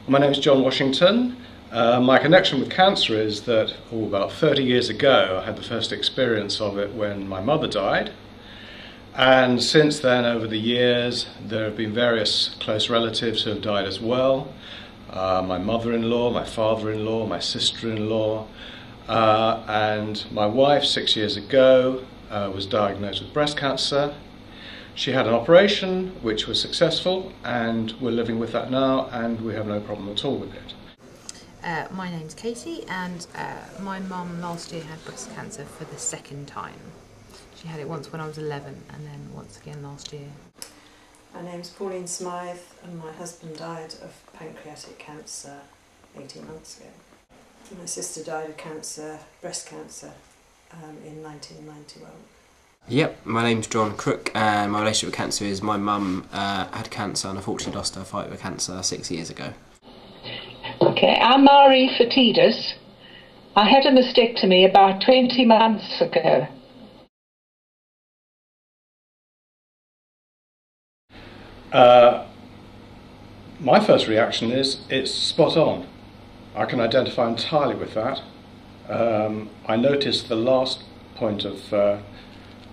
My name is John Washington. My connection with cancer is that about 30 years ago I had the first experience of it when my mother died, and since then over the years there have been various close relatives who have died as well. My mother-in-law, my father-in-law, my sister-in-law, and my wife 6 years ago was diagnosed with breast cancer. She had an operation which was successful, and we're living with that now, and we have no problem at all with it. My name's Katie, and my mum last year had breast cancer for the second time. She had it once when I was 11 and then once again last year. My name's Pauline Smythe, and my husband died of pancreatic cancer 18 months ago. My sister died of cancer, breast cancer, in 1991. Yep, my name's John Crook, and my relationship with cancer is my mum had cancer and unfortunately lost her fight with cancer 6 years ago. Okay, I'm Marie Fatidis. I had a mastectomy about 20 months ago. My first reaction is it's spot on. I can identify entirely with that. I noticed the last point of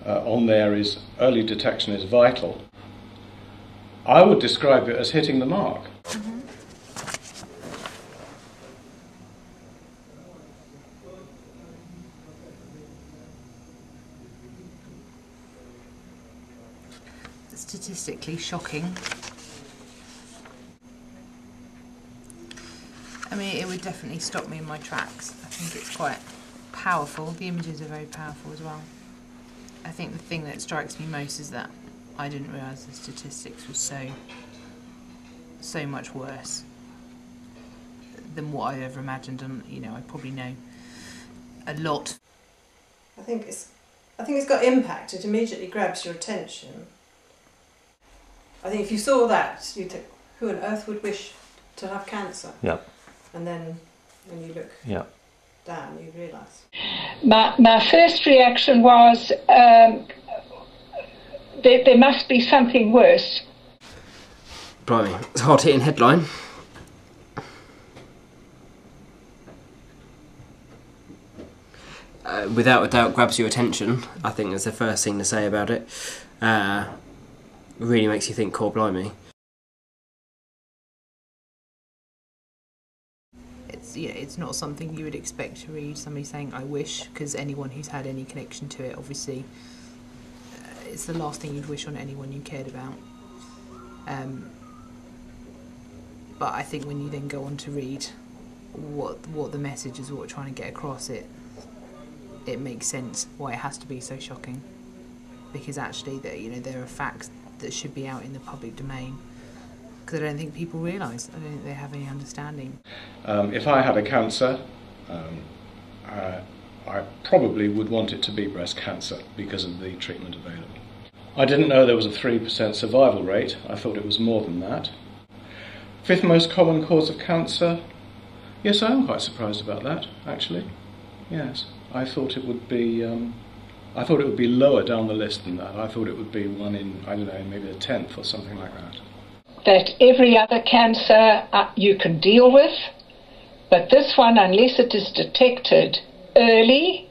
on there is early detection is vital. I would describe it as hitting the mark. Statistically shocking. I mean, it would definitely stop me in my tracks. I think it's quite powerful. The images are very powerful as well. I think the thing that strikes me most is that I didn't realise the statistics were so much worse than what I ever imagined, and I probably know a lot. I think it's got impact. It immediately grabs your attention. I think if you saw that, you'd think, who on earth would wish to have cancer? Yeah. And then when you look down, you realise. My first reaction was there must be something worse. Blimey, it's a hard-hitting headline. Without a doubt grabs your attention. I think that's the first thing to say about it. Really makes you think, core blimey. It's not something you would expect to read somebody saying I wish, because anyone who's had any connection to it, obviously it's the last thing you'd wish on anyone you cared about. But I think when you then go on to read what the message is, what we're trying to get across, it makes sense why it has to be so shocking, because actually there are facts that should be out in the public domain, because I don't think people realise. I don't think they have any understanding. If I had a cancer, I probably would want it to be breast cancer because of the treatment available. I didn't know there was a 3% survival rate. I thought it was more than that. Fifth most common cause of cancer. Yes, I am quite surprised about that, actually. Yes, I thought it would be lower down the list than that. I thought it would be one in, I don't know, maybe a 10th or something like that. That every other cancer you can deal with, but this one, unless it is detected early,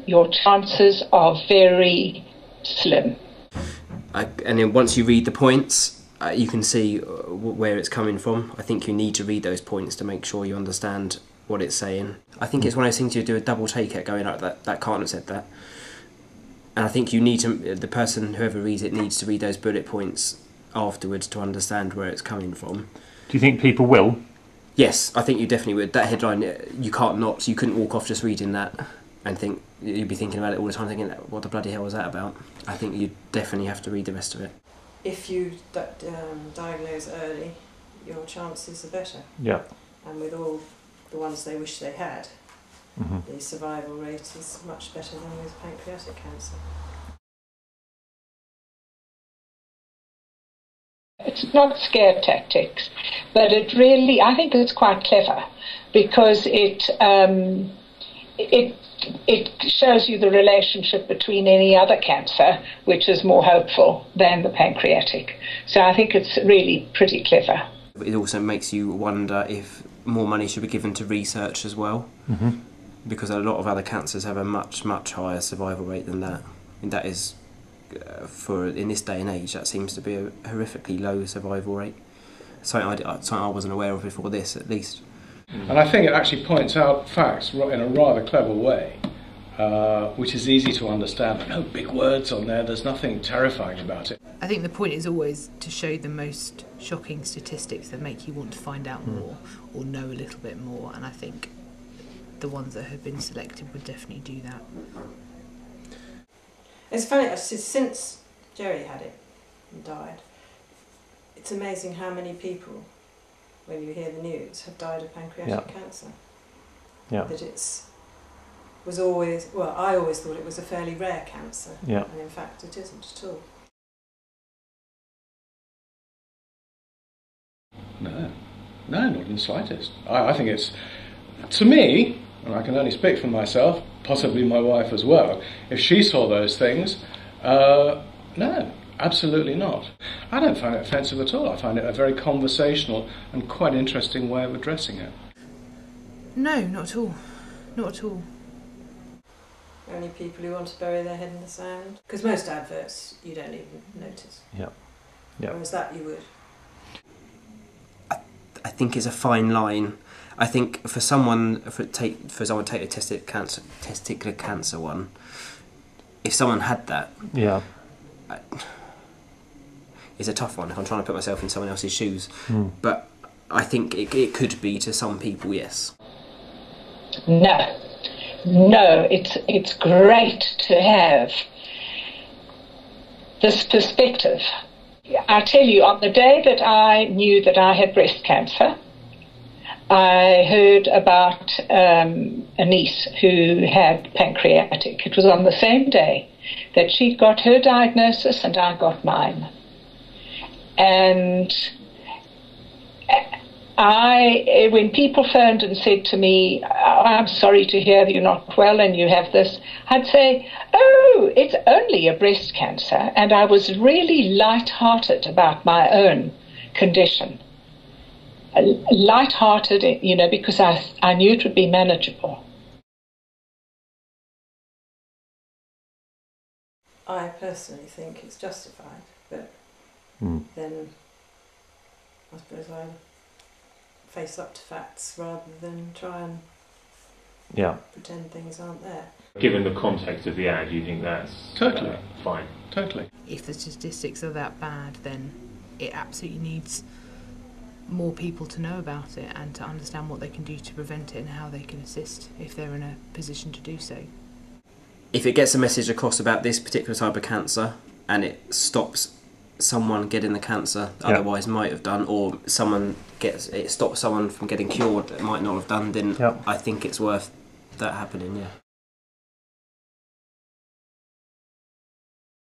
your chances are very slim. And then once you read the points, you can see where it's coming from. I think you need to read those points to make sure you understand what it's saying. I think it's one of those things you do a double take at, going like that can't have said that. And I think you need to, the person, whoever reads it, needs to read those bullet points afterwards to understand where it's coming from. Do you think people will? Yes, I think you definitely would. That headline, you couldn't walk off just reading that and think, you'd be thinking about it all the time, thinking, what the bloody hell was that about? I think you definitely have to read the rest of it. If you diagnose early, your chances are better. Yeah. And with all the ones they wish they had, the survival rate is much better than with pancreatic cancer. It's not scare tactics, but I think it's quite clever, because it shows you the relationship between any other cancer, which is more hopeful than the pancreatic. So I think it's really pretty clever. It also makes you wonder if more money should be given to research as well, because a lot of other cancers have a much, much higher survival rate than that. And that is, in this day and age, that seems to be a horrifically low survival rate. Something I wasn't aware of before this, at least. And I think it actually points out facts in a rather clever way, which is easy to understand. No big words on there, there's nothing terrifying about it. I think the point is always to show the most shocking statistics that make you want to find out more or know a little bit more, and I think the ones that have been selected would definitely do that. It's funny, since Jerry had it and died, it's amazing how many people, when you hear the news, have died of pancreatic cancer. Yeah. That was always, well, I always thought it was a fairly rare cancer, Yeah. and in fact it isn't at all. No, not in the slightest. I think it's, to me, and I can only speak for myself, possibly my wife as well, if she saw those things, no, absolutely not. I don't find it offensive at all. I find it a very conversational and quite interesting way of addressing it. No, not at all. Not at all. Only people who want to bury their head in the sand. Because most adverts you don't even notice. Yeah. Yeah. Whereas that you would. I think it's a fine line. I think for someone to take a testicular cancer one, if someone had that, Yeah. it's a tough one if I'm trying to put myself in someone else's shoes. But I think it could be to some people, yes. No, it's great to have this perspective. I tell you, on the day that I knew that I had breast cancer, I heard about a niece who had pancreatic. It was on the same day that she got her diagnosis and I got mine. And when people phoned and said to me, "Oh, I'm sorry to hear you're not well and you have this," I'd say, "Oh, it's only a breast cancer." And I was really light-hearted about my own condition. Light-hearted, because I knew it would be manageable. I personally think it's justified, but then I suppose I face up to facts rather than try and pretend things aren't there. Given the context of the ad, you think that's Totally. fine? Totally. If the statistics are that bad, then it absolutely needs more people to know about it and to understand what they can do to prevent it and how they can assist if they're in a position to do so. If it gets a message across about this particular type of cancer and it stops someone getting the cancer otherwise might have done, or it stops someone from getting cured that might not have done, then I think it's worth that happening,